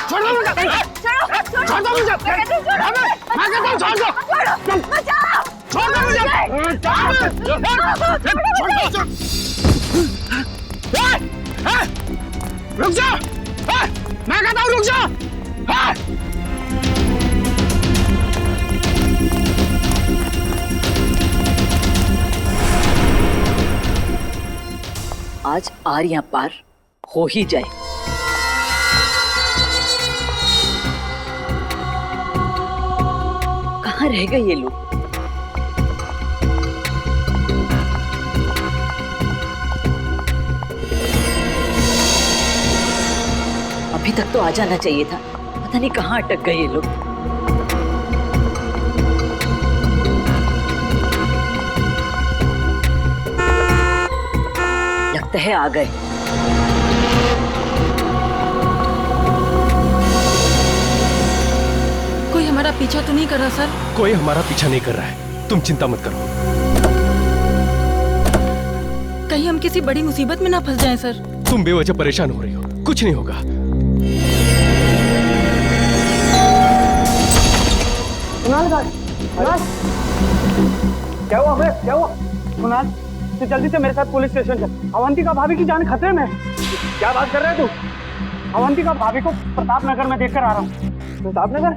छोड़ दो मुझे, छोड़ दो मुझे, मैं कहता हूँ छोड़ दो, छोड़ दो मुझे, रुक जाओ, मैं कहता हूँ रुक जाओ। आज आरियां पार हो ही जाए। कहाँ रह गए ये लोग? अभी तक तो आ जाना चाहिए था, पता नहीं कहाँ अटक गए ये लोग। लगता है आ गए। कोई हमारा पीछा तो नहीं कर रहा सर? कोई हमारा पीछा नहीं कर रहा है, तुम चिंता मत करो। कहीं हम किसी बड़ी मुसीबत में ना फंस जाएं सर। तुम बेवजह परेशान हो रही हो, कुछ नहीं होगा। कुणाल, क्या हुआ बे? क्या हुआ? कुणाल, तू जल्दी से मेरे साथ पुलिस स्टेशन चल। अवंतिका भाभी की जान खतरे में है। क्या बात कर रहे है तू? अवंतिका भाभी को प्रताप नगर में देखकर आ रहा हूँ। प्रताप नगर?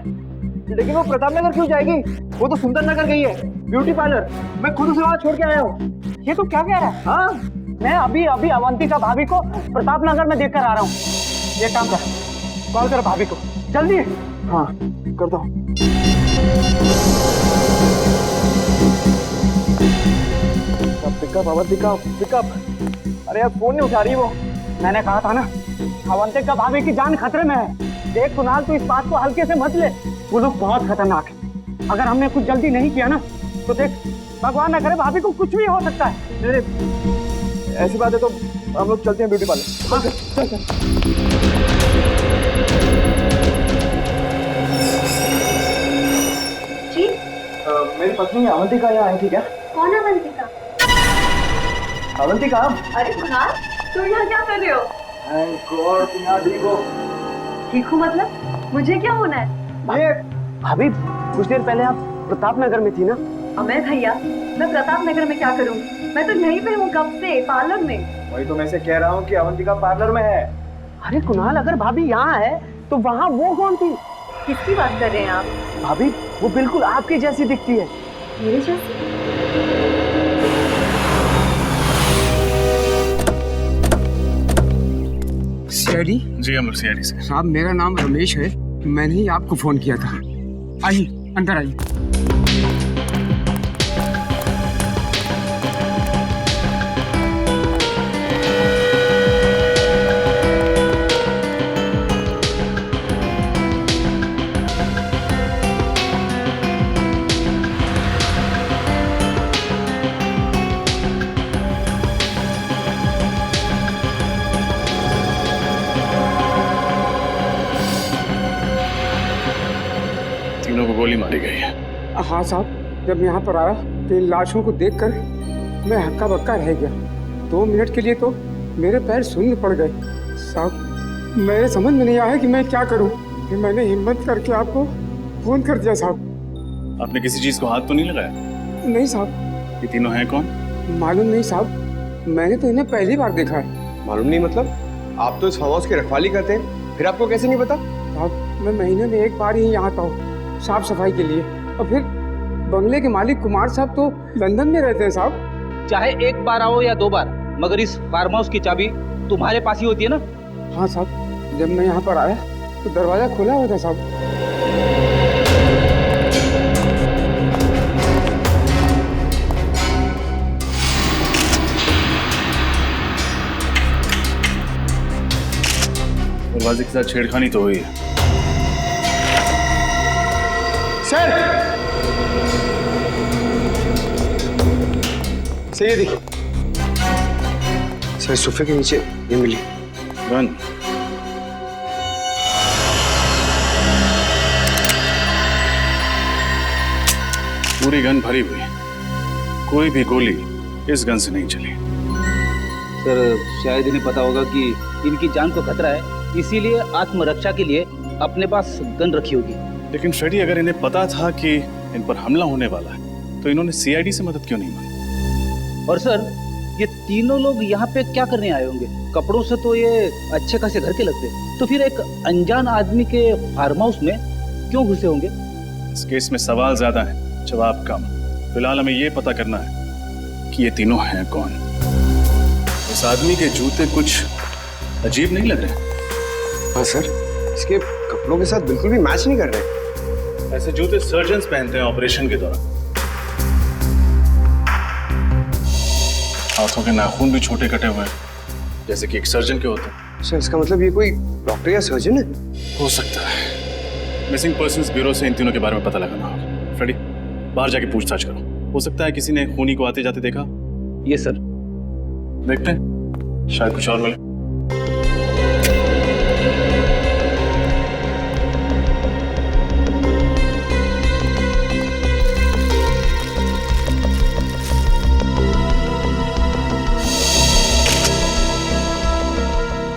लेकिन वो प्रताप नगर क्यों जाएगी? वो तो सुंदर नगर गई है, ब्यूटी पार्लर। मैं खुद उसे वहाँ छोड़ के आया हूँ। ये तो क्या कह रहा है? हाँ, मैं अभी अभी अवंतिका भाभी को प्रताप नगर में देखकर आ रहा हूँ। ये काम कर, कॉल कर भाभी को जल्दी। हाँ, करता हूँ। Pickup Avantika, pickup. अरे यार फोन नहीं उठा रही वो। मैंने कहा था ना, अवंतिका भाभी की जान खतरे में है। देख कुणाल, तू इस बात को हल्के से मत ले। वो लोग बहुत खतरनाक है। अगर हमने कुछ जल्दी नहीं किया ना तो देख, भगवान ना करे भाभी को कुछ भी हो सकता है। ऐसी बात है तो हम लोग चलते हैं ब्यूटी पार्लर। हाँ, चल चल। जी? मेरी पत्नी अवंतिका यहाँ आई थी क्या? कौन अवंतिका? अवंतिका? अरे कुणाल, तुम यहाँ क्या कर रहे हो? तुम यहाँ ठीक हो? ठीक हूँ मतलब? मुझे क्या होना है? ये भाभी, कुछ देर पहले आप प्रताप नगर में थी ना? अमय भैया, मैं प्रताप नगर में क्या करूँ? मैं तो यहीं पे हूँ कब से, पार्लर में। वही तो मैं से कह रहा हूँ कि अवंतिका पार्लर में है। अरे कुणाल, अगर भाभी यहाँ है तो वहाँ वो कौन थी? किसकी बात कर रहे हैं आप? भाभी, वो बिल्कुल आपकी जैसी दिखती है। मेरे जैसी? सीआईडी? जी हम लोग सीआईडी से। साहब, मेरा नाम रमेश है, मैंने ही आपको फोन किया था। आइए, अंदर आइए। तीनों को गोली मारी गई है। हाँ साहब, जब यहाँ पर आया तो इन लाशों को देखकर मैं हक्का बक्का रह गया। 2 मिनट के लिए तो मेरे पैर शून्य पड़ गए। साहब, मेरे समझ में नहीं आया कि मैं क्या करूँ। फिर मैंने हिम्मत करके आपको फोन कर दिया साहब। आपने किसी चीज को हाथ तो नहीं लगाया? नहीं साहब। ये तीनों हैं कौन? मालूम नहीं साहब, मैंने तो इन्हें पहली बार देखा है। मालूम नहीं मतलब? आप तो इस फार्म हाउस की रखवाली करते हैं, फिर आपको कैसे नहीं पता? साहब, मैं महीने में एक बार ही यहाँ आता हूँ साफ सफाई के लिए, और फिर बंगले के मालिक कुमार साहब तो लंदन में रहते हैं साहब। चाहे एक बार आओ या 2 बार, मगर इस फार्म हाउस की चाबी तुम्हारे पास ही होती है ना? हाँ साहब, जब मैं यहाँ पर आया तो दरवाजा खुला हुआ था साहब। दरवाजे के साथ छेड़खानी तो हुई है। सर, ये देखिए सर, सोफे के नीचे ये मिली गन। पूरी गन भरी हुई, कोई भी गोली इस गन से नहीं चली। सर, शायद इन्हें पता होगा कि इनकी जान को खतरा है, इसीलिए आत्मरक्षा के लिए अपने पास गन रखी होगी। लेकिन फ्रेडी, अगर इन्हें पता था कि इन पर हमला होने वाला है तो इन्होंने सीआईडी से मदद क्यों नहीं मांगी? और सर, ये तीनों लोग यहाँ पे क्या करने आए होंगे? कपड़ों से तो ये अच्छे खासे घर के लगते, तो फिर एक अनजान आदमी के फार्म हाउस में क्यों घुसे होंगे? इस केस में सवाल ज्यादा है, जवाब कम। फिलहाल हमें ये पता करना है कि ये तीनों हैं कौन। इस आदमी के जूते कुछ अजीब नहीं लग रहे? हाँ सर, इसके कपड़ों के साथ बिल्कुल भी मैच नहीं कर रहे। ऐसे जूते सर्जन्स पहनते हैं ऑपरेशन के दौरान। हाथों के नाखून भी छोटे कटे हुए हैं, जैसे कि एक सर्जन के होते हैं। सर, इसका मतलब ये कोई डॉक्टर या सर्जन है? हो सकता है। मिसिंग पर्सन्स ब्यूरो से इन तीनों के बारे में पता लगाना होगा। फ्रेडी, बाहर जाके पूछताछ करो। हो सकता है किसी ने खूनी को आते जाते देखा। ये सर, देखते हैं, शायद कुछ और मिले।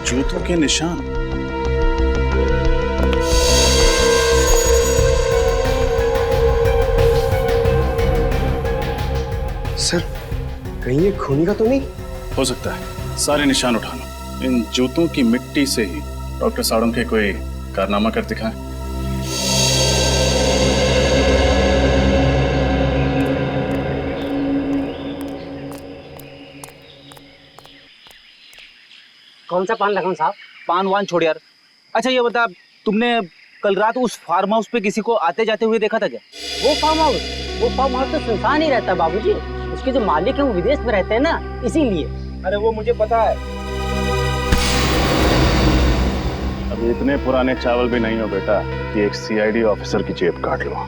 जूतों के निशान। सर, कहीं ये खूनी का तो नहीं? हो सकता है। सारे निशान उठा लो। इन जूतों की मिट्टी से ही डॉक्टर साड़म के कोई कारनामा कर दिखाएं। कौन सा पान लगाऊं साहब? पान वान छोड़ यार। अच्छा ये बता, तुमने कल रात उस फार्म हाउस पे किसी को आते जाते हुए देखा था क्या? वो फार्म हाउस तो सुनसान ही रहता बाबूजी। उसके जो मालिक है वो विदेश में रहते हैं ना, इसीलिए। अरे वो मुझे पता है। अभी इतने पुराने चावल भी नहीं हो बेटा कि एक सीआईडी ऑफिसर की जेब काट लो।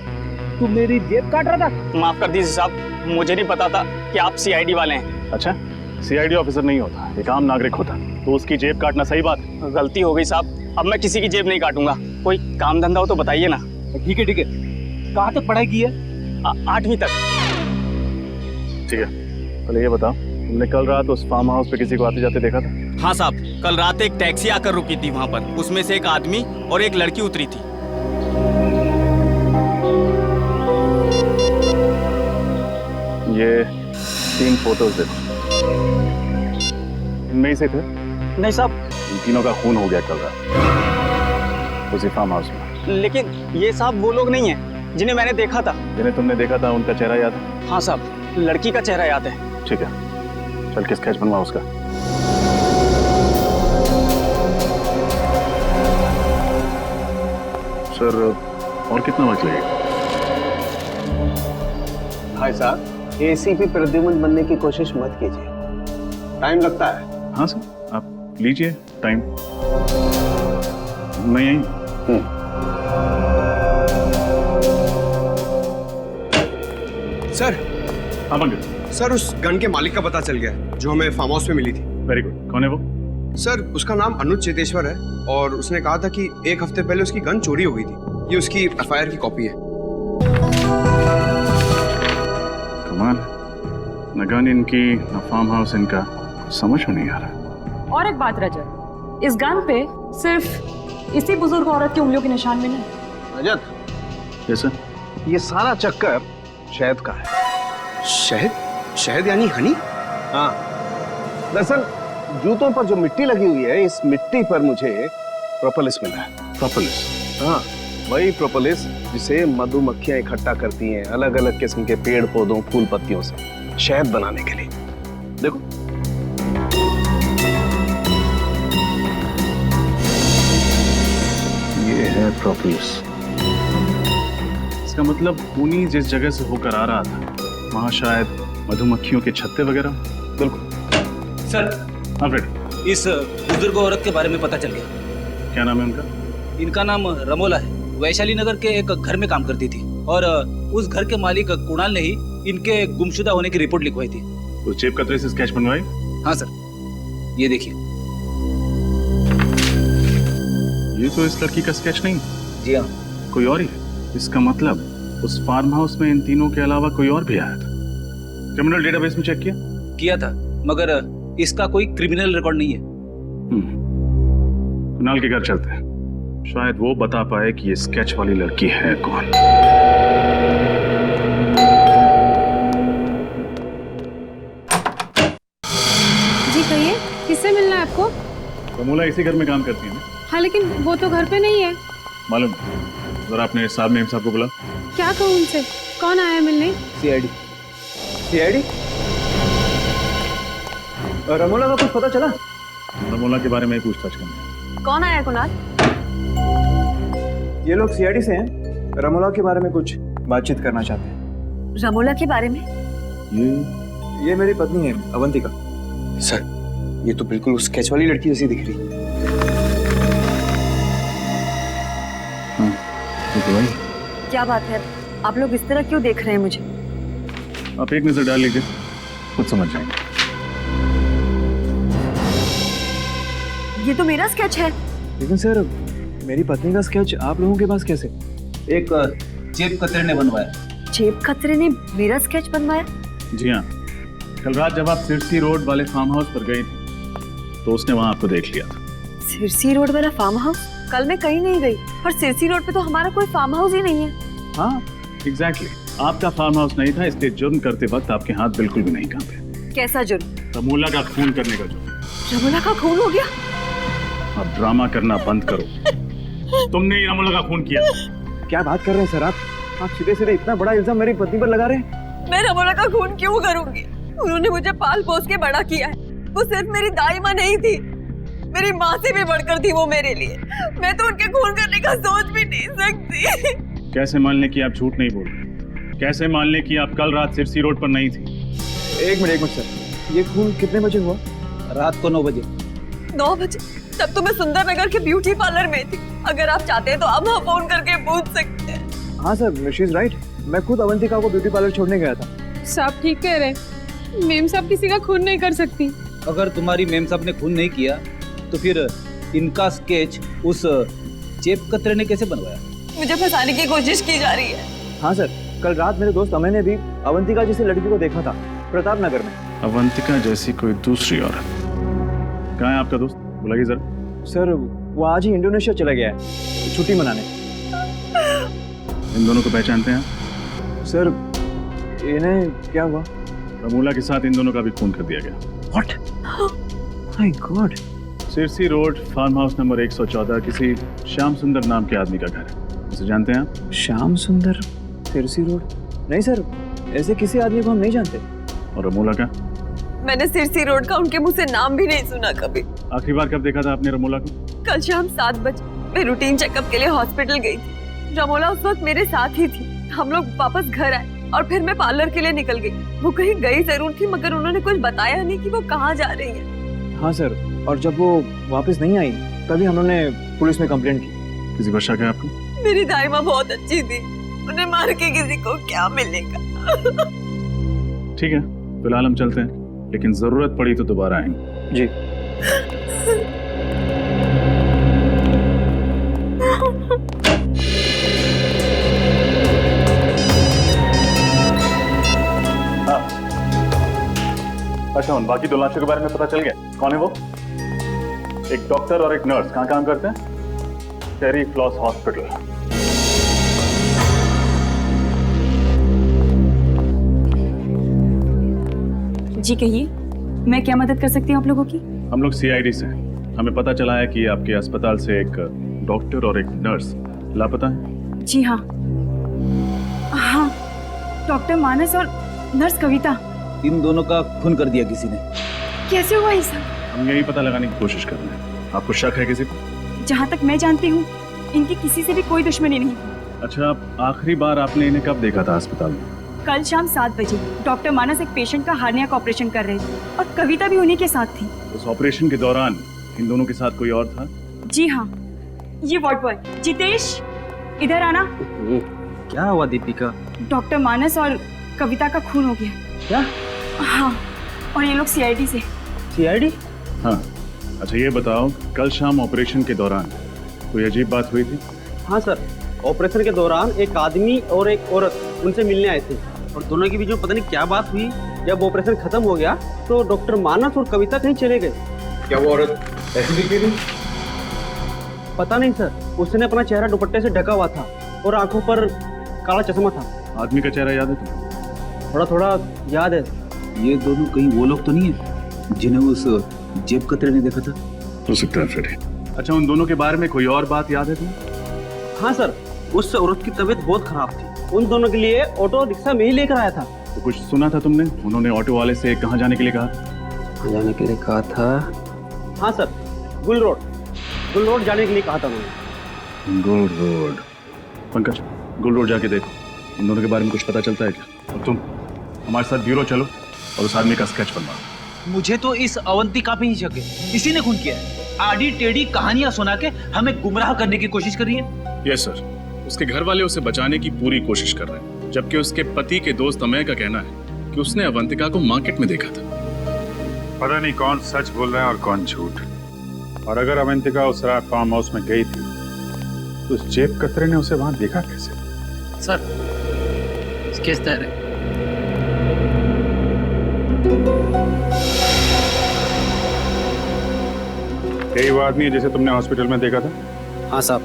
तू मेरी जेब काट रहा था? माफ कर दीजिए साहब, मुझे नहीं पता था कि आप सीआईडी वाले हैं। अच्छा, सीआईडी ऑफिसर नहीं होता, एक आम नागरिक होता, तो उसकी जेब काटना सही बात है? गलती हो गई साहब, अब मैं किसी की जेब नहीं काटूंगा। कोई काम धंधा हो तो बताइए ना। ठीक है ठीक है। कहाँ तक पढ़ाई की है? 8वीं तक। ठीक है, पहले ये बताओ, तुमने कल रात उस फार्म हाउस पे किसी को आते जाते देखा था? हाँ साहब, कल रात एक टैक्सी आकर रुकी थी वहाँ पर। उसमें से एक आदमी और एक लड़की उतरी थी। ये 3 फोटोज देखो, इनमें ही से थे? नहीं साहब। इन तीनों का खून हो गया कल रात उसी फार्म हाउस में। लेकिन ये साहब वो लोग नहीं है जिन्हें मैंने देखा था। जिन्हें तुमने देखा था उनका चेहरा याद है? हाँ साहब, लड़की का चेहरा याद है। ठीक है, चल के स्केच बनवा उसका। सर, और कितना वक्त लगेगा? भाई साहब, एसीपी प्रद्युमन बनने की कोशिश मत कीजिए, टाइम लगता है। हाँ सर, आप लीजिए टाइम। मैं यहीं। सर, हाँ पंकज। सर, उस गन के मालिक का पता चल गया जो हमें फार्म हाउस में मिली थी। Very good. कौन है वो? सर, उसका नाम अनुज चेतेश्वर है और उसने कहा था कि 1 हफ्ते पहले उसकी गन चोरी हो गई थी। ये उसकी एफआईआर की कॉपी है। कमाल, न गन इनकी न फार्म हाउस इनका, समझ में नहीं आ रहा। और एक बात रजत, इस गन पे सिर्फ इसी बुजुर्ग औरत की उंगलियों के निशान मिले। रजत, यस सर। ये सारा चक्कर शहद का है। शहद? शहद यानी हनी? हाँ, दरअसल जूतों पर जो मिट्टी लगी हुई है, इस मिट्टी पर मुझे प्रोपोलिस मिला है। प्रोपोलिस? हाँ, वही प्रोपोलिस जिसे मधुमक्खियां इकट्ठा करती हैं अलग अलग किस्म के पेड़ पौधों फूल पत्तियों से शहद बनाने के लिए। देखो, ये है प्रोपोलिस। इसका मतलब खूनी जिस जगह से होकर आ रहा था वहां शायद मधुमक्खियों के छत्ते वगैरह। बिल्कुल। सर, हाँ फ्रेडी, इस बुजुर्ग औरत के बारे में पता चल गया। क्या नाम है उनका? इनका नाम रमोला है। वैशाली नगर के एक घर में काम करती थी और उस घर के मालिक कुणाल ने ही इनके गुमशुदा होने की रिपोर्ट लिखवाई थी। उस जेब कतरे से स्केच बनवाई? हाँ सर, ये देखिए। ये तो इस लड़की का स्केच नहीं। जी हाँ, कोई और ही है। इसका मतलब उस फार्म हाउस में इन तीनों के अलावा कोई और भी आया था। क्रिमिनल डेटाबेस में चेक किया? किया था, मगर इसका कोई क्रिमिनल रिकॉर्ड नहीं है। हम्म, कुणाल के घर चलते हैं, शायद वो बता पाए कि ये स्केच वाली लड़की है कौन। जी कहिए, किससे मिलना है आपको? रमोला इसी घर में काम करती है ना? हाँ लेकिन वो तो घर पे नहीं है। मालूम, जरा आपने साहब मेम साहब को बुला। क्या कहूँ उनसे? कौन आया मिलने? सीआईडी। सीआईडी? रमोला का कुछ पता चला? रमोला के बारे में पूछताछ करनी। कौन आया कुणाल? ये लोग सीआईडी से हैं, रमोला के बारे में कुछ बातचीत करना चाहते हैं। रमोला के बारे में? ये मेरी पत्नी है अवंतिका। सर, ये तो बिल्कुल उस स्केच वाली लड़की जैसी दिख रही। क्या बात है, आप लोग इस तरह क्यों देख रहे हैं मुझे? आप एक नजर डाल लीजिए, खुद समझ जाएंगे। ये तो मेरा स्केच है। लेकिन सर, मेरी पत्नी का स्केच आप लोगों के पास कैसे? एक जेब कतरे ने बनवाया। जेब खतरे ने मेरा स्केच बनवाया? जी हाँ, कल रात जब आप सिरसी रोड वाले फार्म हाउस पर गई थी तो उसने वहां आपको देख लिया था। सिरसी रोड वाला फार्म हाउस? कल मैं कहीं नहीं गई, और सिरसी रोड पे तो हमारा कोई फार्म हाउस ही नहीं है। हाँ एग्जैक्टली, आपका फार्म हाउस नहीं था, इसलिए जुर्म करते वक्त आपके हाथ बिल्कुल भी नहीं कांपे। कैसा जुर्म? रमोला का खून करने का जुर्म। रमोला का खून हो गया? अब ड्रामा करना बंद करो। तुमने ही रमोला का खून किया। क्या बात कर रहे हैं सर आप सीधे सीधे इतना बड़ा इल्जाम मेरी पत्नी पर लगा रहे हैं? मैं रमोला का खून क्यों करूंगी? उन्होंने मुझे पाल पोस के बड़ा किया है। वो सिर्फ मेरी दाई माँ नहीं थी, मेरी माँ से भी बढ़कर थी वो मेरे लिए। मैं तो उनके खून करने का सोच भी नहीं सकती। कैसे मान लें कि आप झूठ नहीं बोल रहे? कैसे मान लें कि आप कल रात सिरसी रोड पर नहीं थी? एक मिनट सर, ये खून कितने बजे हुआ? रात को 9 बजे। 9 बजे? तब तो मैं सुंदर नगर के ब्यूटी पार्लर में थी। अगर आप चाहते हैं तो आप वहाँ फोन करके पूछ सकते हैं। हाँ सर, शी इज राइट। मैं खुद अवंतिका को ब्यूटी पार्लर छोड़ने गया था। साहब ठीक कह रहे, मेम साहब किसी का खून नहीं कर सकती। अगर तुम्हारी मेम साहब ने खून नहीं किया तो फिर इनका स्केच उस जेब कतरे ने कैसे बनवाया? मुझे फंसाने की कोशिश की जा रही है। हाँ सर, कल रात मेरे दोस्त अमय ने भी अवंतिका जैसी लड़की को देखा था प्रताप नगर में। अवंतिका जैसी कोई दूसरी औरत? कहाँ है आपका दोस्त? बुलाइए जरा। सर, वो आज ही इंडोनेशिया चला गया है छुट्टी मनाने। इन दोनों को पहचानते हैं? सर, इन्हें क्या हुआ? रमोला के साथ इन दोनों का भी खून कर दिया गया। What? My God! Sirsi road farm house number 114 किसी श्याम सुंदर नाम के आदमी का घर है। उसे जानते हैं आप? श्याम सुंदर, सिरसी रोड? नहीं सर, ऐसे किसी आदमी को हम नहीं जानते। और रमोला का? मैंने सिरसी रोड का उनके मुंह से नाम भी नहीं सुना कभी। आखिरी बार कब देखा था आपने रमोला को? कल शाम 7 बजे मैं रूटीन चेकअप के लिए हॉस्पिटल गई थी। रमोला उस वक्त मेरे साथ ही थी। हम लोग वापस घर आए और फिर मैं पार्लर के लिए निकल गई। वो कहीं गई जरूर थी, मगर उन्होंने कुछ बताया नहीं कि वो कहाँ जा रही है। हाँ सर, और जब वो वापस नहीं आई तभी हमने पुलिस में कंप्लेंट की। किसी पर शक है आपको? मेरी दाई माँ बहुत अच्छी थी, उन्हें मार के किसी को क्या मिलेगा। ठीक है, फिलहाल हम चलते हैं, लेकिन जरूरत पड़ी तो दोबारा आएंगे। जी। अच्छा, उन बाकी 2 लाशों के बारे में पता चल गया? कौन है वो? एक डॉक्टर और एक नर्स। कहाँ काम करते हैं? टेरी फ्लॉस हॉस्पिटल। जी कहिए, मैं क्या मदद कर सकती हूँ आप लोगों की? हम लोग सीआईडी से हैं। हमें पता चला है कि आपके अस्पताल से एक डॉक्टर और एक नर्स लापता है। जी हाँ। हाँ, डॉक्टर मानस और नर्स कविता। इन दोनों का खून कर दिया किसी ने। कैसे हुआ ये सब? हम यही पता लगाने की कोशिश कर रहे हैं। आपको शक है किसी को? जहाँ तक मैं जानती हूँ, इनकी किसी से भी कोई दुश्मनी नहीं। अच्छा, आखिरी बार आपने इन्हें कब देखा था अस्पताल में? कल शाम 7 बजे डॉक्टर मानस एक पेशेंट का हार्निया का ऑपरेशन कर रहे थे और कविता भी उन्हीं के साथ थी। उस ऑपरेशन के दौरान इन दोनों के साथ कोई और था? जी हाँ, ये वार्ड बॉय जितेश, इधर आना। क्या हुआ दीपिका? डॉक्टर मानस और कविता का खून हो गया। क्या? हाँ, और ये लोग सीआईडी से। सीआईडी? हाँ। अच्छा ये बताओ, कल शाम ऑपरेशन के दौरान कोई अजीब बात हुई थी? हाँ सर, ऑपरेशन के दौरान एक आदमी और एक औरत उनसे मिलने आए थे और दोनों के बीच में पता नहीं क्या बात हुई। जब ऑपरेशन खत्म हो गया तो डॉक्टर मानस और कविता कहीं चले गए। क्या वो औरत ऐसी दिखी थी? पता नहीं सर, उसने अपना चेहरा दुपट्टे से ढका हुआ था और आंखों पर काला चश्मा था। आदमी का चेहरा याद है तुम्हें? थोड़ा थोड़ा याद है। ये दोनों कहीं वो लोग तो नहीं है जिन्हें उस जेब कतरे ने देखा था? हो सकता है फ्रेडी। अच्छा, उन दोनों के बारे में कोई और बात याद है तुम्हें? हाँ सर, उस औरत की तबीयत बहुत खराब थी। उन दोनों के लिए ऑटो रिक्शा में ही लेकर आया था। तो कुछ सुना था तुमने? उन्होंने ऑटो वाले से कहाँ जाने के लिए कहा? जाने के लिए कहा था? हाँ सर, गुल रोड जाने के लिए कहा था उन्होंने। गुल रोड। पंकज, गुल रोड जाके देखो, इन दोनों के बारे में कुछ पता चलता है क्या? और तुम हमारे साथ ब्यूरो चलो और उस आदमी का स्केच बनवाओ। मुझे तो इस अवंतिका पे ही शक है। इसी ने खून किया है। आड़ी टेढ़ी कहानियां सुना के हमें गुमराह करने की कोशिश कर रही है। यस सर, उसके घर वाले उसे बचाने की पूरी कोशिश कर रहे हैं, जबकि उसके पति के दोस्त अमय का कहना है कि उसने अवंतिका को मार्केट में देखा था। पता नहीं कौन सच बोल रहा है और कौन झूठ। और अगर अवंतिका उस रात फार्म हाउस में गई थी तो उस जेब कतरे ने उसे वहां देखा कैसे? सर, स्केच तैयार है। यही वो आदमी है जिसे तुमने हॉस्पिटल में देखा था? हाँ साहब,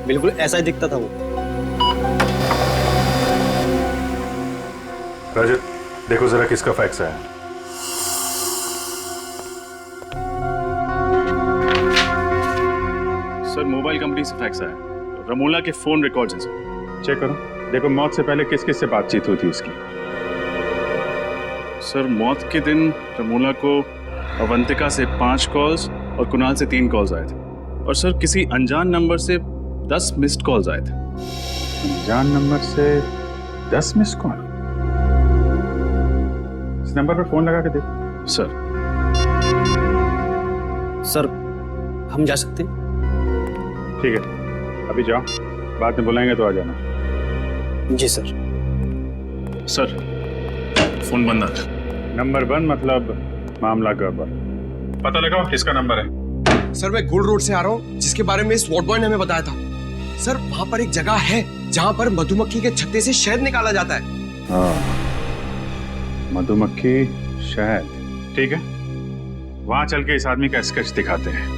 बिल्कुल ऐसा ही दिखता था वो। रजत, देखो जरा किसका फैक्स आया। सर, मोबाइल कंपनी से फैक्स आया। रमोला के फोन रिकॉर्ड्स हैं सर। चेक करो, देखो मौत से पहले किस किस से बातचीत हुई थी उसकी। सर, मौत के दिन रमोला को अवंतिका से 5 कॉल्स और कुणाल से 3 कॉल्स आए थे। और सर, किसी अनजान नंबर से 10 मिस्ड कॉल्स आए थे। अनजान नंबर से 10 मिस कॉल? इस नंबर पर फोन लगा के देखो। सर, हम जा सकते हैं? ठीक है, अभी जाओ, बाद में बुलाएंगे तो आ जाना। जी सर। सर, फोन बंद आ था। नंबर बंद मतलब मामला गड़बड़। पता लगाओ किसका नंबर है। सर, मैं गुल रोड से आ रहा हूँ, जिसके बारे में स्वॉट बॉय ने हमें बताया था। सर, वहाँ पर एक जगह है जहाँ पर मधुमक्खी के छत्ते से शहद निकाला जाता है। हाँ, मधुमक्खी शहद, ठीक है। वहां चल के इस आदमी का स्केच दिखाते हैं।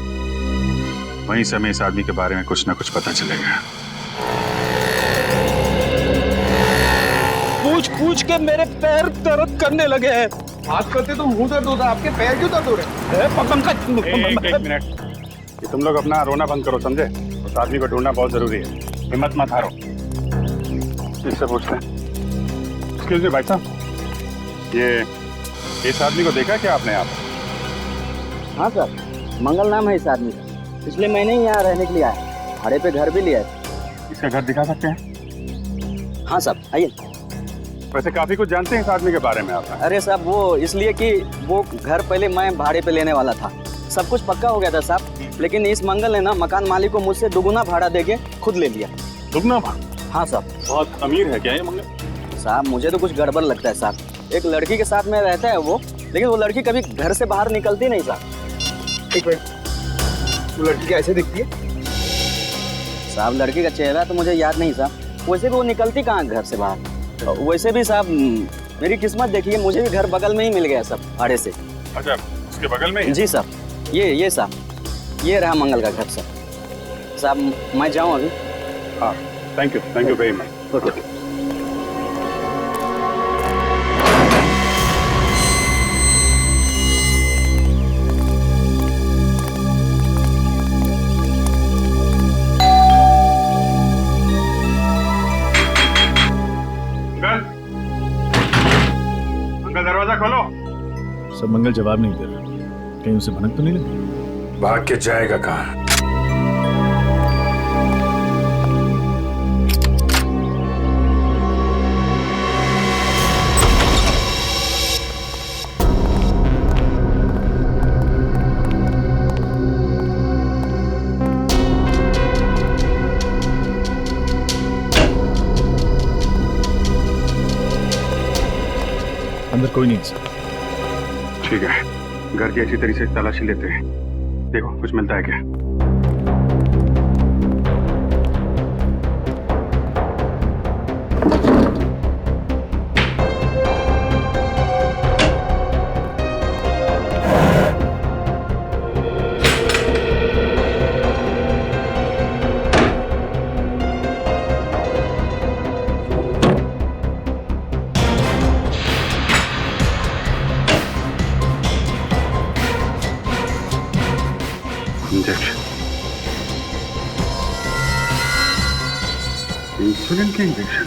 वहीं से हमें इस आदमी के बारे में कुछ ना कुछ पता चलेगा। पूछ के मेरे पैर दर्द करने लगे हैं। बात करते तो मुंह दर्द होता है, आपके पैर क्यों दर्द हो रहे हैं? एक मिनट, ये तुम लोग अपना रोना बंद करो, समझे? उस आदमी को ढूंढना बहुत जरूरी है। हिम्मत मत हारो। इससे पूछते हैं। एक्सक्यूज मी भाई साहब, ये इस आदमी को देखा क्या आपने? आप? हाँ सर, मंगल नाम है इस आदमी का। पिछले महीने ही यहाँ रहने के लिए आया, भाड़े पे घर भी लिया है। इसका घर दिखा सकते हैं? हाँ साहब, आइए। वैसे काफी कुछ जानते हैं इस आदमी के बारे में आप? अरे साहब, वो इसलिए कि वो घर पहले मैं भाड़े पे लेने वाला था। सब कुछ पक्का हो गया था साहब, लेकिन इस मंगल ने ना मकान मालिक को मुझसे दुगुना भाड़ा देके खुद ले लिया। दुगना भाड़ा? हाँ साहब। बहुत अमीर है क्या ये मंगल? साहब, मुझे तो कुछ गड़बड़ लगता है साहब। एक लड़की के साथ में रहता है वो, लेकिन वो लड़की कभी घर से बाहर निकलती नहीं साहब। एक मिनट, वो लड़की कैसे दिखती है? साहब, लड़की का चेहरा तो मुझे याद नहीं साहब। वैसे भी वो निकलती कहाँ घर से बाहर। वैसे भी साहब, मेरी किस्मत देखिए, मुझे भी घर बगल में ही मिल गया सब भाड़े से। अच्छा, उसके बगल में? जी साहब, ये साहब, ये रहा मंगल का घर साहब। मैं जाऊँ अभी? हाँ, thank you very much. Okay. Uncle, दरवाजा खोलो। सब मंगल जवाब नहीं दे रहा। कहीं उसे भनक तो नहीं लगी? भाग के जाएगा कहाँ? अंदर कोई नहीं सर। ठीक है, घर की अच्छी तरीके से तलाशी लेते हैं। देखो कुछ मिलता है क्या? इंसुलिन के इंजेक्शन?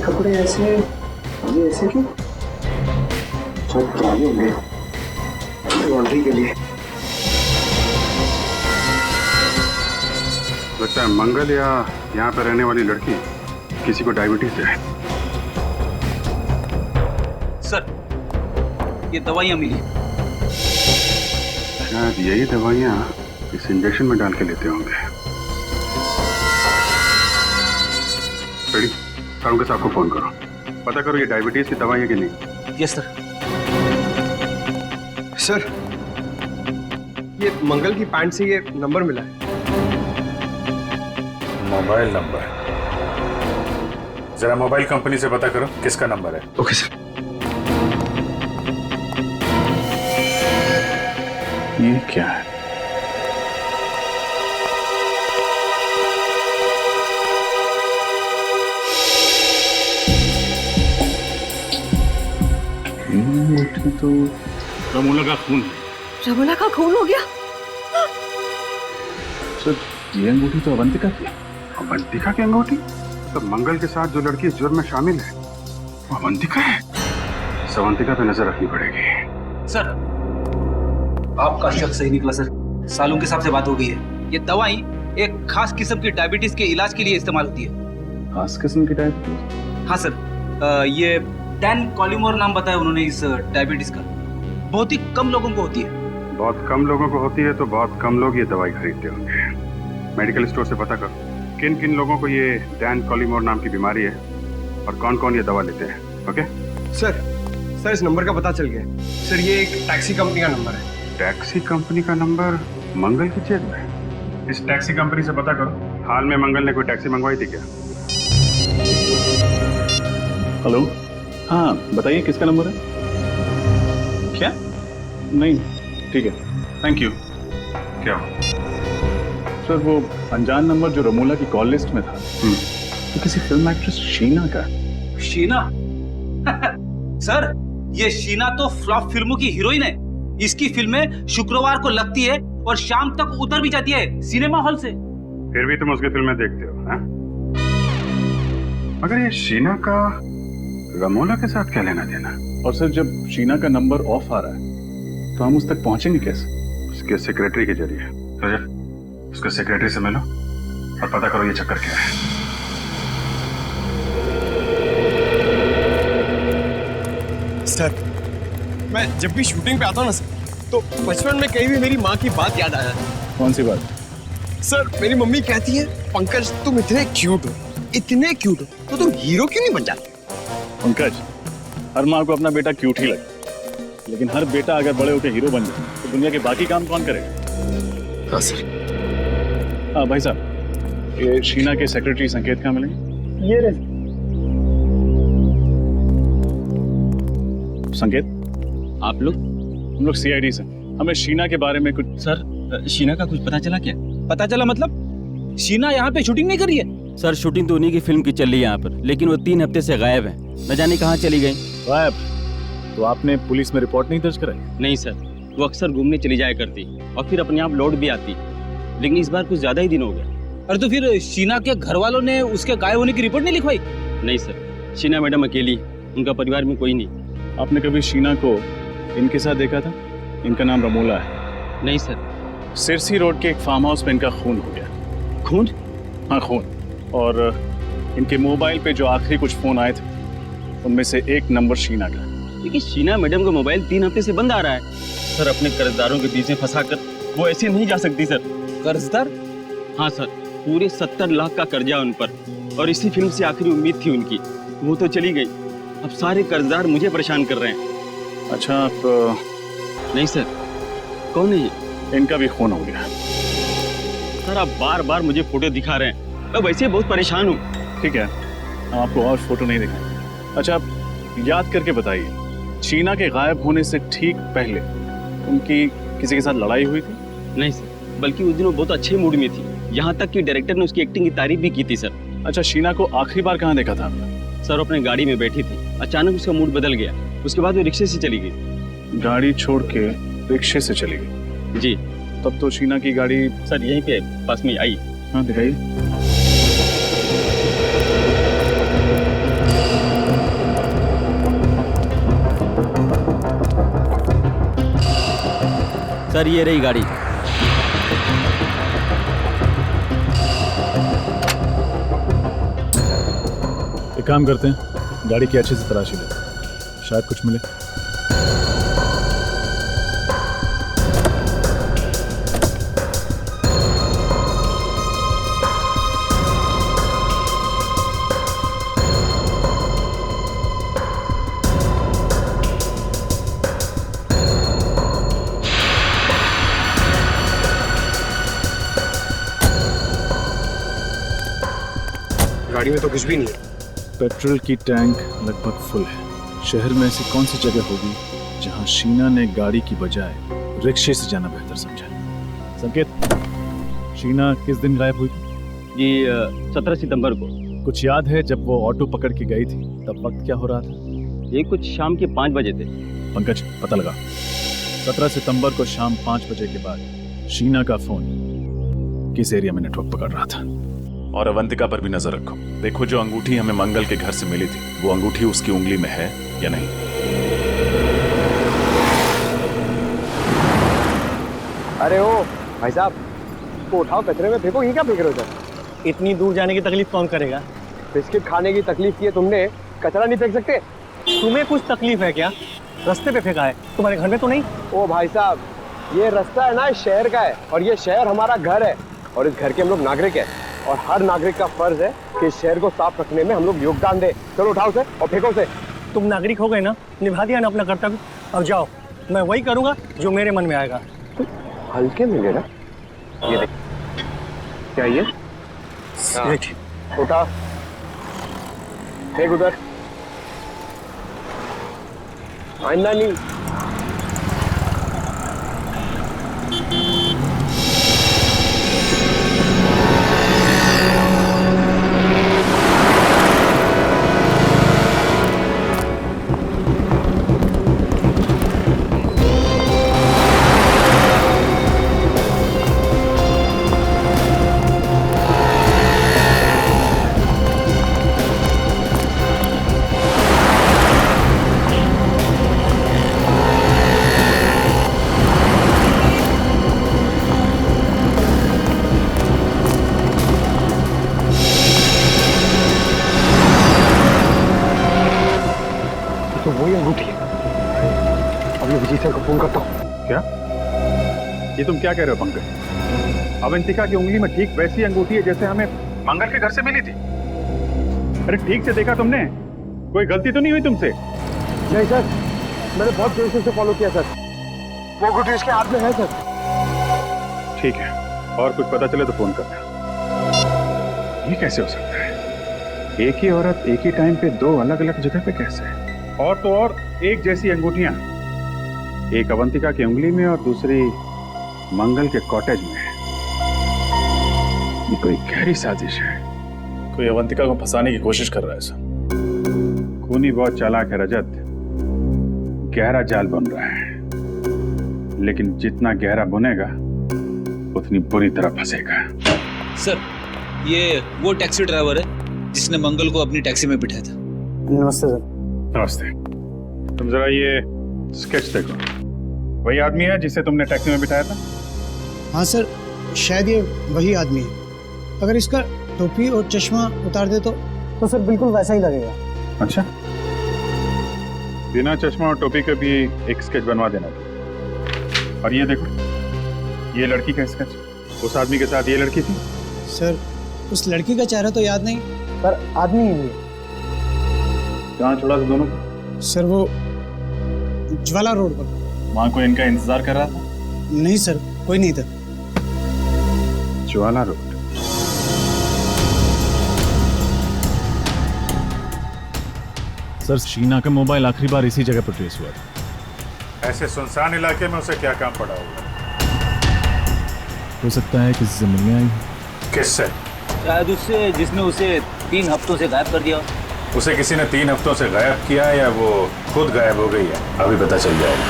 कपड़े ऐसे, ये ऐसे क्यों? सब पुराने होंगे, लॉन्ड्री के लिए। लगता है मंगल या यहाँ पर रहने वाली लड़की किसी को डायबिटीज है। सर, ये दवाइयाँ मिली। शायद यही दवाइयाँ इस इंजेक्शन में डाल के लेते होंगे। रेडी, साहब साहब को फोन करो, पता करो ये डायबिटीज की दवाई है कि नहीं। Yes sir. सर, ये मंगल की पैंट से ये नंबर मिला है। Mobile number? जरा मोबाइल कंपनी से पता करो किसका नंबर है। Okay sir. ये क्या है? तो रमोला का खून है। रमोला का खून हो गया? सर, ये अंगूठी तो अवंतिका की। अवंतिका की अंगूठी? तो मंगल के साथ जो लड़की इस जुर्म में शामिल है वो अवंतिका है। अवंतिका पे नजर रखनी पड़ेगी। सर, आपका शक सही निकला सर। सालू के साहब से बात हो गई है। ये दवाई एक खास किस्म की डायबिटीज के इलाज के लिए इस्तेमाल होती है। खास किस्म की डायबिटीज? हाँ सर, ये डैन कॉलिमोर नाम बताया उन्होंने इस डायबिटीज का। बहुत ही कम लोगों को होती है। बहुत कम लोगों को होती है तो बहुत कम लोग ये दवाई खरीदते होंगे। मेडिकल स्टोर से पता करो किन किन लोगों को ये डैन कॉलिमोर नाम की बीमारी है और कौन कौन ये दवा लेते हैं। ओके सर, इस नंबर का पता चल गया। सर, ये एक टैक्सी कंपनी का नंबर है। टैक्सी कंपनी का नंबर मंगल की जेब में? इस टैक्सी कंपनी से पता करो हाल में मंगल ने कोई टैक्सी मंगवाई थी क्या? हेलो, हाँ बताइए किसका नंबर है? क्या? नहीं, ठीक है, थैंक यू। क्या हो? सर, वो अनजान नंबर जो रमोला की कॉल लिस्ट में था तो किसी फिल्म एक्ट्रेस शीना का। शीना? सर, ये शीना तो फ्लॉप फिल्मों की हीरोइन है। इसकी फिल्में शुक्रवार को लगती है और शाम तक उतर भी जाती है सिनेमा हॉल से। फिर भी तुम उसकी फिल्में देखते हो, हैं? मगर ये शीना का रमोला के साथ क्या लेना देना? और सर, जब शीना का नंबर ऑफ आ रहा है तो हम उस तक पहुंचेंगे कैसे? उसके सेक्रेटरी के जरिए। तो जब उसके सेक्रेटरी से मिलो और पता करो ये चक्कर क्या है। सर, मैं जब भी शूटिंग पे आता हूँ ना सर, तो बचपन में कहीं भी मेरी माँ की बात याद आ जाती है। कौन सी बात? सर, मेरी मम्मी कहती है, पंकज तुम इतने क्यूट हो, इतने क्यूट हो, तो तुम हीरो क्यों नहीं बन जाते? पंकज, हर माँ को अपना बेटा क्यूट ही लगता है, लेकिन हर बेटा अगर बड़े होकर हीरो बन जाए तो दुनिया के बाकी काम कौन करेगा? हाँ सर। हाँ भाई साहब, ये शीना के सेक्रेटरी संकेत कहाँ मिलेंगे? ये रहे। संकेत, आप लोग? हम लोग सीआईडी से। हमें शीना के बारे में कुछ। सर, शीना का कुछ पता चला क्या? पता चला मतलब? शीना यहाँ पे शूटिंग नहीं कर रही है? सर, शूटिंग तो उन्हीं की फिल्म की चल रही है यहाँ पर, लेकिन वो 3 हफ्ते से गायब है। न जाने कहाँ चली गई। गायब? तो आपने पुलिस में रिपोर्ट नहीं दर्ज कराई? नहीं सर, वो अक्सर घूमने चली जाया करती और फिर अपने आप लौट भी आती, लेकिन इस बार कुछ ज्यादा ही दिन हो गया। अरे तो फिर शीना के घर वालों ने उसके गायब होने की रिपोर्ट नहीं लिखवाई? नहीं सर, शीना मैडम अकेली, उनका परिवार में कोई नहीं। आपने कभी शीना को इनके साथ देखा था? इनका नाम रमोला है। नहीं सर। सिरसी रोड के एक फार्म हाउस में इनका खून हो गया। खून? हाँ, खून। और इनके मोबाइल पे जो आखिरी कुछ फोन आए थे उनमें से एक नंबर शीना का। लेकिन शीना मैडम का मोबाइल 3 हफ्ते से बंद आ रहा है। सर, अपने कर्जदारों के बीच में फंसाकर वो ऐसे नहीं जा सकती सर। कर्जदार? हाँ सर, पूरे 70 लाख का कर्जा उन पर, और इसी फिल्म से आखिरी उम्मीद थी उनकी, वो तो चली गई। अब सारे कर्जदार मुझे परेशान कर रहे हैं। अच्छा, आप? नहीं सर। कौन है ये? इनका भी खून हो गया। सर, आप बार बार मुझे फोटो दिखा रहे हैं, मैं वैसे बहुत परेशान हूँ। ठीक है, हम आपको और फोटो नहीं दिखाएंगे। अच्छा, आप याद करके बताइए, शीना के गायब होने से ठीक पहले उनकी किसी के साथ लड़ाई हुई थी? नहीं सर, बल्कि उस दिन वो बहुत अच्छे मूड में थी, यहाँ तक कि डायरेक्टर ने उसकी एक्टिंग की तारीफ भी की थी सर। अच्छा, शीना को आखिरी बार कहाँ देखा था आपने? सर, अपने गाड़ी में बैठी थी, अचानक उसका मूड बदल गया, उसके बाद वो रिक्शे से चली गई। गाड़ी छोड़ के रिक्शे से चली गई? जी। तब तो शीना की गाड़ी सर यहीं पे पास में आई। हाँ, दिखाइए। सर ये रही गाड़ी। एक काम करते हैं, गाड़ी की अच्छे से तलाशी लेते हैं, शायद कुछ मिले। गाड़ी में तो कुछ भी नहीं है। पेट्रोल की टैंक लगभग फुल है। शहर में ऐसी कौन सी जगह होगी जहां शीना ने गाड़ी की बजाय रिक्शे से जाना बेहतर समझा? संकेत, शीना किस दिन गायब हुई? जी 17 सितंबर को। कुछ याद है जब वो ऑटो पकड़ के गई थी तब वक्त क्या हो रहा था? ये कुछ शाम के 5 बजे थे। पंकज पता लगा। 17 सितंबर को शाम 5 बजे के बाद शीना का फोन किस एरिया में नेटवर्क पकड़ रहा था? और अवंतिका पर भी नजर रखो। देखो जो अंगूठी हमें मंगल के घर से मिली थी वो अंगूठी उसकी उंगली में है या नहीं। अरे ओ भाई साहब, तो उठाओ, कचरे में फेंको। ये क्या फेंक रहे हो सर? इतनी दूर जाने की तकलीफ कौन करेगा? बिस्किट खाने की तकलीफ की है तुमने, कचरा नहीं फेंक सकते? तुम्हें कुछ तकलीफ है क्या? रास्ते पे फेंका है, तुम्हारे घर में तो नहीं? ओ भाई साहब, ये रास्ता है ना इस शहर का है, और ये शहर हमारा घर है, और इस घर के हम लोग नागरिक हैं, और हर नागरिक का फर्ज है कि इस शहर को साफ रखने में हम लोग योगदान दें। चलो उठाओ उसे और फेंको उसे। तुम नागरिक हो गए ना, निभा दिया ना अपना कर्तव्य, अब जाओ। मैं वही करूंगा जो मेरे मन में आएगा। हल्के में लेना। ये देख, क्या ये? उठा, फेंक उधर। आइंदा नहीं। तो वही अंगूठी है। अब मैं विजय सर को फोन करता हूँ। क्या? ये तुम क्या कह रहे हो पंकज? अवंतिका की उंगली में ठीक वैसी अंगूठी है जैसे हमें मंगल के घर से मिली थी। अरे ठीक से देखा तुमने? कोई गलती तो नहीं हुई तुमसे? नहीं सर, मैंने बहुत देर से फॉलो किया सर। वो अंगूठी इसके हाथ में है सर। ठीक है, और कुछ पता चले तो फोन करना। ये कैसे हो सकता है? एक ही औरत एक ही टाइम पे दो अलग अलग जगह पे कैसे? और तो और एक जैसी अंगूठियां, एक अवंतिका की उंगली में और दूसरी मंगल के कॉटेज में। ये कोई गहरी साजिश है। कोई अवंतिका को फंसाने की कोशिश कर रहा है सर। खूनी बहुत चालाक है रजत, गहरा जाल बुन रहा है, लेकिन जितना गहरा बुनेगा उतनी बुरी तरह फंसेगा। सर, ये वो टैक्सी ड्राइवर है जिसने मंगल को अपनी टैक्सी में बिठाया था। नमस्ते सर। नमस्ते। तुम जरा ये स्केच देखो, वही आदमी है जिसे तुमने टैक्सी में बिठाया था? हाँ सर, शायद ये वही आदमी है। अगर इसका टोपी और चश्मा उतार दे तो सर बिल्कुल वैसा ही लगेगा। अच्छा, बिना चश्मा और टोपी के भी एक स्केच बनवा देना। और ये देखो, ये लड़की का स्केच। उस आदमी के साथ ये लड़की थी? सर, उस लड़की का चेहरा तो याद नहीं, पर आदमी ही है। कहाँ छोड़ा था दोनों को? सर वो ज्वाला रोड पर। वहां कोई इनका इंतजार कर रहा था? नहीं सर, कोई नहीं था। ज्वाला रोड। सर, शीना का मोबाइल आखिरी बार इसी जगह पर ट्रेस हुआ था। ऐसे सुनसान इलाके में उसे क्या काम पड़ा होगा? हो सकता है किसी से मिलने आई। किससे? शायद उससे जिसने उसे 3 हफ्तों से गायब कर दिया। उसे किसी ने 3 हफ्तों से गायब किया या वो खुद गायब हो गई है? अभी पता चल जाएगा।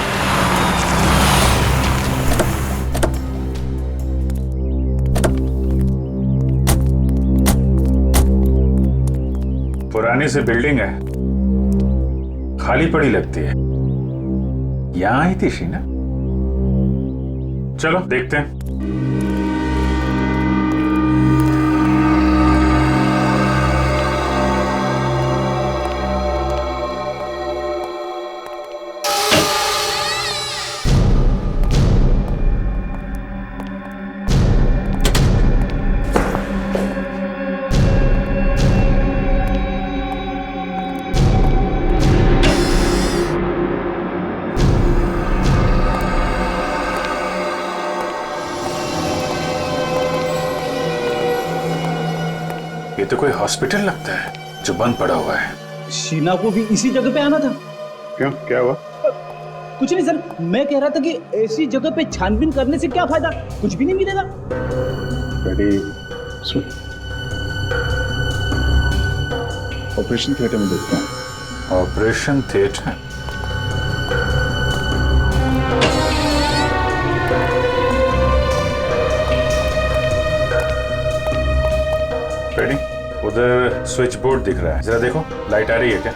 पुरानी सी बिल्डिंग है, खाली पड़ी लगती है। यहाँ आई थी शीना? चलो देखते हैं। ये तो कोई हॉस्पिटल लगता है जो बंद पड़ा हुआ है। शीना को भी इसी जगह पे आना था। क्यों, क्या हुआ? कुछ नहीं सर, मैं कह रहा था कि ऐसी जगह पे छानबीन करने से क्या फायदा, कुछ भी नहीं मिलेगा। रेडी, सुन, ऑपरेशन थिएटर में देखते हैं। Operation theatre? रेडी, उधर स्विच बोर्ड दिख रहा है, जरा देखो लाइट आ रही है क्या?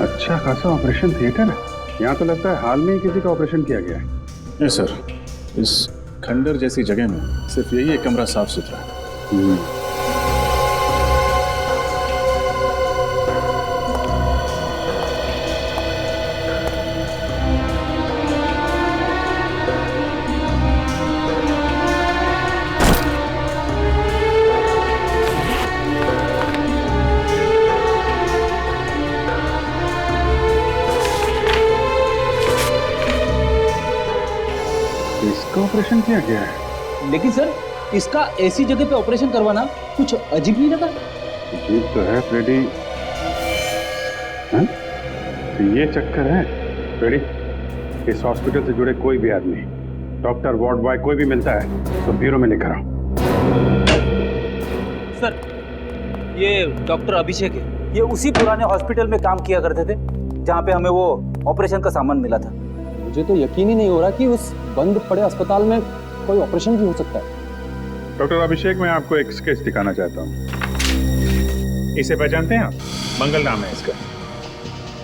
अच्छा खासा ऑपरेशन थिएटर है। यहाँ तो लगता है हाल में ही किसी का ऑपरेशन किया गया है। नहीं सर, इस खंडर जैसी जगह में सिर्फ यही एक कमरा साफ सुथरा है। इसका ऑपरेशन किया गया है। लेकिन सर, इसका ऐसी जगह पे ऑपरेशन करवाना कुछ अजीब नहीं लगा? अजीब तो है फ्रेडी। हाँ? तो ये चक्कर है फ्रेडी, इस हॉस्पिटल से जुड़े कोई भी आदमी, डॉक्टर, वार्ड बॉय, कोई भी मिलता है तो ब्यूरो में लेकर आओ। सर, ये डॉक्टर अभिषेक है। ये उसी पुराने हॉस्पिटल में काम किया करते थे जहाँ पे हमें वो ऑपरेशन का सामान मिला था। मुझे तो यकीन ही नहीं हो रहा कि उस बंद पड़े अस्पताल में कोई ऑपरेशन भी हो सकता है। डॉक्टर अभिषेक, मैं आपको एक स्केच दिखाना चाहता हूँ। इसे पहचानते हैं आप? मंगल नाम है इसका।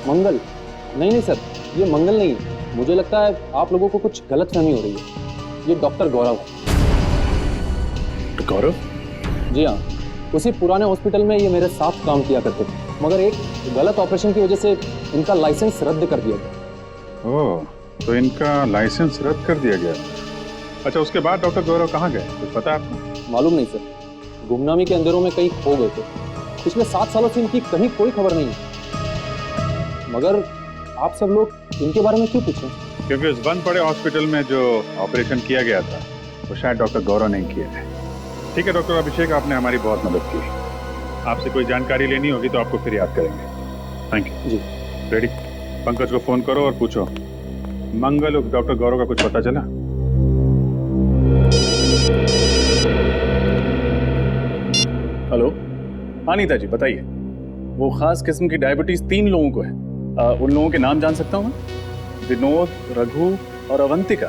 मंगल? नहीं सर, ये मंगल नहीं है। मुझे लगता है आप लोगों को कुछ गलतफहमी हो रही है। ये डॉक्टर गौरव। गौरव? जी हाँ, उसी पुराने हॉस्पिटल में ये मेरे साथ काम किया करते थे, मगर एक गलत ऑपरेशन की वजह से इनका लाइसेंस रद्द कर दिया गया। ओह, तो इनका लाइसेंस रद्द कर दिया गया। अच्छा, उसके बाद डॉक्टर गौरव कहाँ गए, कुछ पता है आपको? मालूम नहीं सर, गुमनामी के अंधेरों में कहीं खो गए थे। पिछले 7 सालों से इनकी कहीं कोई खबर नहीं है। मगर आप सब लोग इनके बारे में क्यों पूछें? क्योंकि उस बंद पड़े हॉस्पिटल में जो ऑपरेशन किया गया था वो शायद डॉक्टर गौरव नहीं किया है। ठीक है डॉक्टर अभिषेक, आपने हमारी बहुत मदद की। आपसे कोई जानकारी लेनी होगी तो आपको फिर याद करेंगे। थैंक यू जी। रेडी, पंकज को फोन करो और पूछो मंगल और डॉक्टर गौरव का कुछ पता चला? हेलो, हाँ नीता जी बताइए। वो खास किस्म की डायबिटीज 3 लोगों को है। उन लोगों के नाम जान सकता हूँ मैं? विनोद, रघु और अवंतिका।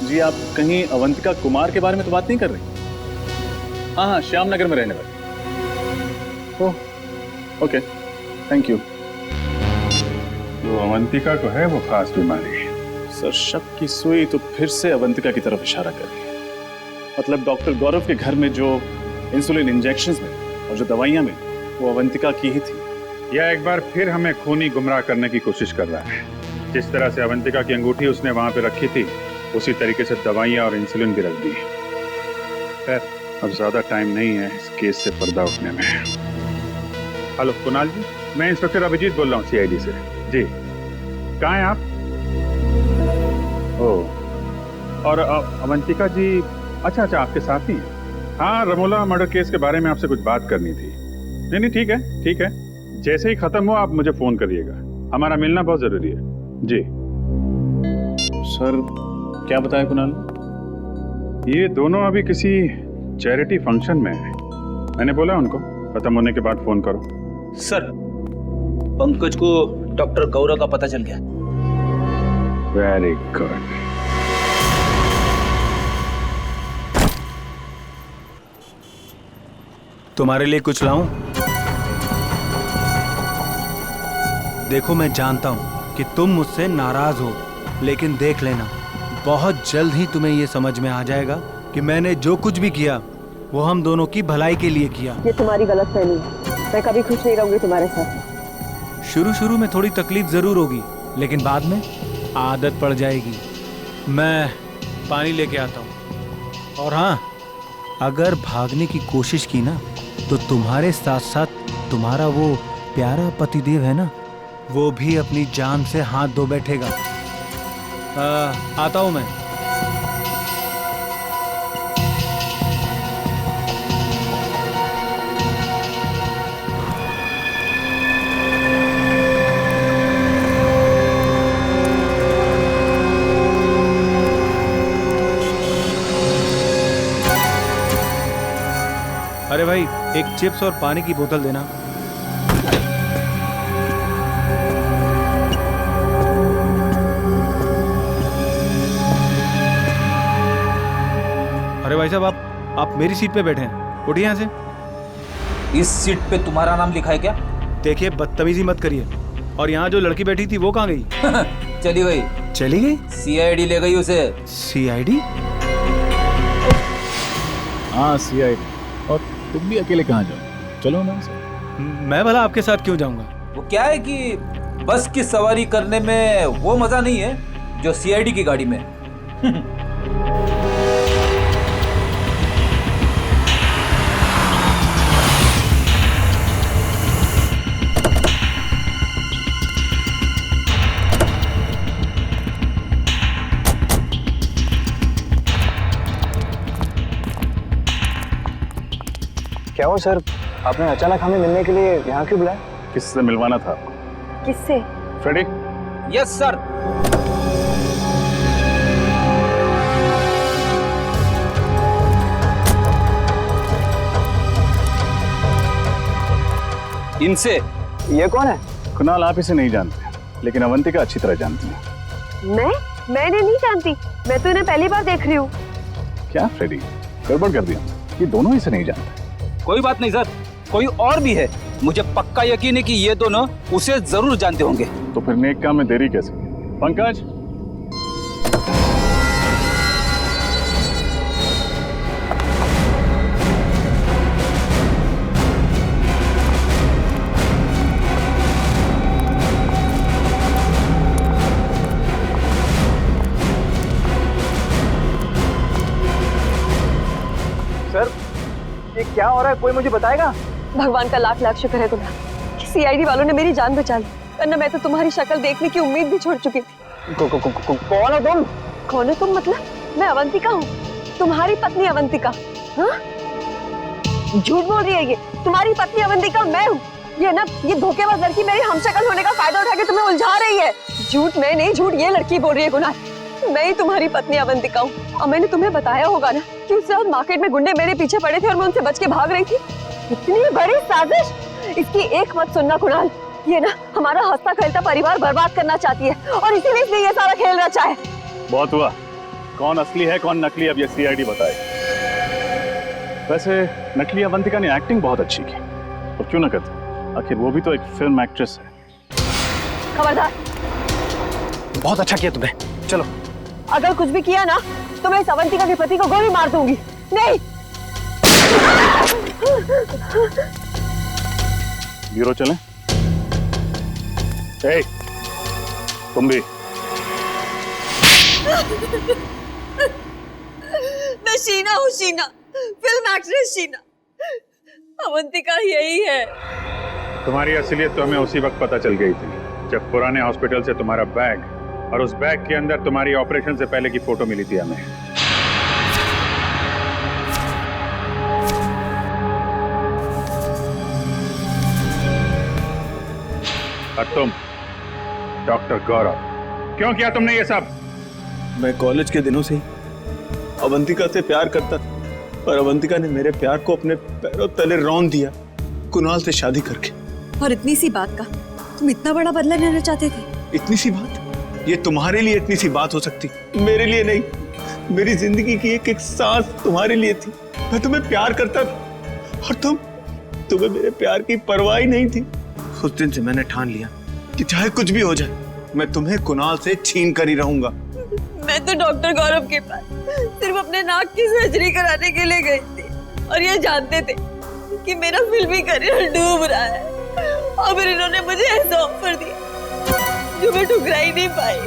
जी, आप कहीं अवंतिका कुमार के बारे में तो बात नहीं कर रही? हाँ, श्यामनगर में रहने वाली। ओह, ओके, थैंक यू। तो अवंतिका को है वो खास बीमारी? सर, शक की सुई तो फिर से अवंतिका की तरफ इशारा कर रही है। मतलब डॉक्टर गौरव के घर में जो इंसुलिन इंजेक्शंस में और जो दवाइयां में, वो अवंतिका की ही थी। यह एक बार फिर हमें खूनी गुमराह करने की कोशिश कर रहा है। जिस तरह से अवंतिका की अंगूठी उसने वहां पे रखी थी, उसी तरीके से दवाइयां और इंसुलिन भी रख दी। खैर, अब ज्यादा टाइम नहीं है इस केस से पर्दा उठने में। हेलो कुणाल जी, मैं इंस्पेक्टर अभिजीत बोल रहा हूँ CID से। जी, कहाँ हैं आप? ओह, और अवंतिका जी, अच्छा आपके साथ ही हैं? हाँ, रमोला मर्डर केस के बारे में आपसे कुछ बात करनी थी। नहीं, ठीक है। जैसे ही खत्म हो आप मुझे फोन करिएगा, हमारा मिलना बहुत जरूरी है। जी सर, क्या बताया कुणाल? ये दोनों अभी किसी चैरिटी फंक्शन में है। मैंने बोला उनको खत्म होने के बाद फोन करो। सर, पंकज को डॉक्टर गौरव का पता चल गया। Very good. तुम्हारे लिए कुछ लाऊं? देखो मैं जानता हूं कि तुम मुझसे नाराज हो, लेकिन देख लेना बहुत जल्द ही तुम्हें ये समझ में आ जाएगा कि मैंने जो कुछ भी किया वो हम दोनों की भलाई के लिए किया। ये तुम्हारी गलतफहमी है। मैं कभी खुश नहीं रहूंगी तुम्हारे साथ। शुरू में थोड़ी तकलीफ जरूर होगी, लेकिन बाद में आदत पड़ जाएगी। मैं पानी लेके आता हूँ। और हाँ, अगर भागने की कोशिश की ना तो तुम्हारे साथ साथ तुम्हारा वो प्यारा पतिदेव है ना, वो भी अपनी जान से हाथ धो बैठेगा। आता हूँ मैं। अरे भाई, एक चिप्स और पानी की बोतल देना। अरे भाई साहब, आप मेरी सीट पे बैठे हैं, उठिए यहाँ से। इस सीट पे तुम्हारा नाम लिखा है क्या? देखिए, बदतमीजी मत करिए। और यहाँ जो लड़की बैठी थी वो कहाँ गई? चली गई। चली गई? सीआईडी ले गई उसे। सीआईडी? हाँ, सीआईडी। और तुम भी अकेले कहाँ जाओ? चलो ना। मैं भला आपके साथ क्यों जाऊंगा? वो क्या है कि बस की सवारी करने में वो मजा नहीं है जो सीआईडी की गाड़ी में। क्या हो सर, आपने अचानक हमें मिलने के लिए यहाँ क्यों बुलाया? किससे मिलवाना था आपको? किससे? फ्रेडी? Yes sir. इनसे। ये कौन है? कुणाल, आप इसे नहीं जानते, लेकिन अवंतिका अच्छी तरह जानती है। मैंने नहीं जानती। मैं तो इन्हें पहली बार देख रही हूँ। क्या फ्रेडी, गड़बड़ कर दिया? ये दोनों इसे नहीं जानते। कोई बात नहीं सर, कोई और भी है। मुझे पक्का यकीन है कि ये दोनों उसे जरूर जानते होंगे। तो फिर नेक काम में देरी कैसे? पंकज, सर, ये क्या हो रहा है, कोई मुझे बताएगा? भगवान का लाख लाख शुक्र है तुम्हें कि सीआईडी वालों ने मेरी जान बचा ली, वरना मैं तो तुम्हारी शक्ल देखने की उम्मीद भी छोड़ चुकी थी। कौन हो तुम? कौन हो तुम मतलब? मैं अवंतिका हूँ, तुम्हारी पत्नी अवंतिका। हाँ? झूठ बोल रही है ये। तुम्हारी पत्नी अवंतिका मैं हूँ। ये धोखेबाज लड़की मेरी हमशक्ल होने का फायदा उठा के तुम्हें उलझा रही है। झूठ मैं नहीं, झूठ ये लड़की बोल रही है। कुणाल, मैं ही तुम्हारी पत्नी अवंतिका हूँ। और मैंने तुम्हें बताया होगा ना कि उस रात मार्केट में गुंडे मेरे पीछे पड़े थे और मैं उनसे बच के भाग रही थी। इतनी बड़ी साजिश, इसकी एक मत सुनना कुणाल। ये ना हमारा हंसता खेलता परिवार बर्बाद करना चाहती है और इसीलिए इसने ये सारा खेल रचा है। बहुत हुआ। कौन असली है कौन नकली, अब ये सीआईडी बताए। वैसे नकली अवंतिका ने एक्टिंग बहुत अच्छी की, और क्यों न करती, आखिर वो भी तो एक फिल्म एक्ट्रेस है। खबरदार। बहुत अच्छा किया तुमने, चलो। अगर कुछ भी किया ना तो मैं इस अवंतिका के पति को गोली मार दूंगी। नहीं। ब्यूरो चलें? ए, तुम भी। मैं शीना हूँ, शीना, फिल्म एक्ट्रेस शीना। अवंतिका यही है। तुम्हारी असलियत तो हमें उसी वक्त पता चल गई थी जब पुराने हॉस्पिटल से तुम्हारा बैग और उस बैग के अंदर तुम्हारी ऑपरेशन से पहले की फोटो मिली थी हमें। और तुम डॉक्टर गौरव, क्यों किया तुमने ये सब? मैं कॉलेज के दिनों से ही अवंतिका से प्यार करता था, पर अवंतिका ने मेरे प्यार को अपने पैरों तले रौंद दिया, कुणाल से शादी करके। और इतनी सी बात का तुम इतना बड़ा बदला लेना चाहते थे? इतनी सी बात? ये तुम्हारे लिए इतनी सी बात हो सकती, मेरे लिए नहीं। मेरी जिंदगी की एक एक सांस तुम्हारे लिए थी। मैं तुम्हें प्यार करता था और तुम्हें मेरे प्यार की परवाह ही नहीं थी। उस दिन से मैंने ठान लिया कि चाहे कुछ भी हो जाए मैं तुम्हें कुणाल से छीन कर ही रहूंगा। मैं तो डॉक्टर गौरव के पास सिर्फ अपने नाक की सर्जरी कराने के लिए गई थी और ये जानते थे कि मेरा फिल्मी करियर डूब रहा है, और फिर इन्होंने मुझे ऐसा ऑफर दिया जो मैं ठुकरा ही नहीं पाई।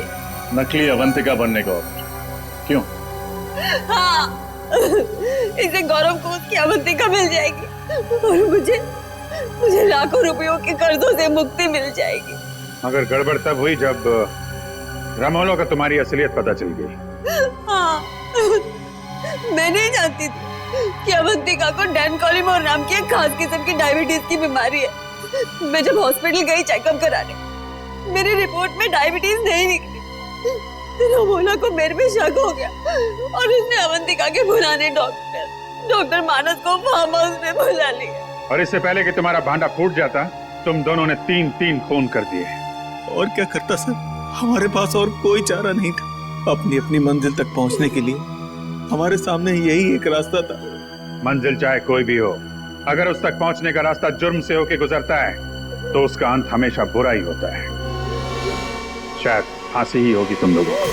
नकली अवंतिका बनने का ऑफर? क्यों? हाँ, इससे गौरव को उसकी अवंतिका मिल जाएगी और मुझे लाखों रुपयों के कर्जों से मुक्ति मिल जाएगी। मगर गड़बड़ तब हुई जब रामोला का तुम्हारी असलियत पता चल गई। हाँ, मैं नहीं जानती थी कि अवंतिका को डैनकोलिमोर नाम की एक खास किस्म की डायबिटीज की बीमारी है। मैं जब हॉस्पिटल गई चेकअप कराने, मेरी रिपोर्ट में डायबिटीज नहीं निकली। रामोला को मेरे पे शक हो गया और उसने अवंतिका के पुराने डॉक्टर मानस को फार्म हाउस में बुला लिया। और इससे पहले कि तुम्हारा भांडा फूट जाता, तुम दोनों ने 3 खून कर दिए। और क्या करता सर, हमारे पास और कोई चारा नहीं था। अपनी अपनी मंजिल तक पहुंचने के लिए हमारे सामने यही एक रास्ता था। मंजिल चाहे कोई भी हो, अगर उस तक पहुंचने का रास्ता जुर्म से होके गुजरता है तो उसका अंत हमेशा बुरा ही होता है। शायद फांसी ही होगी तुम लोगों को।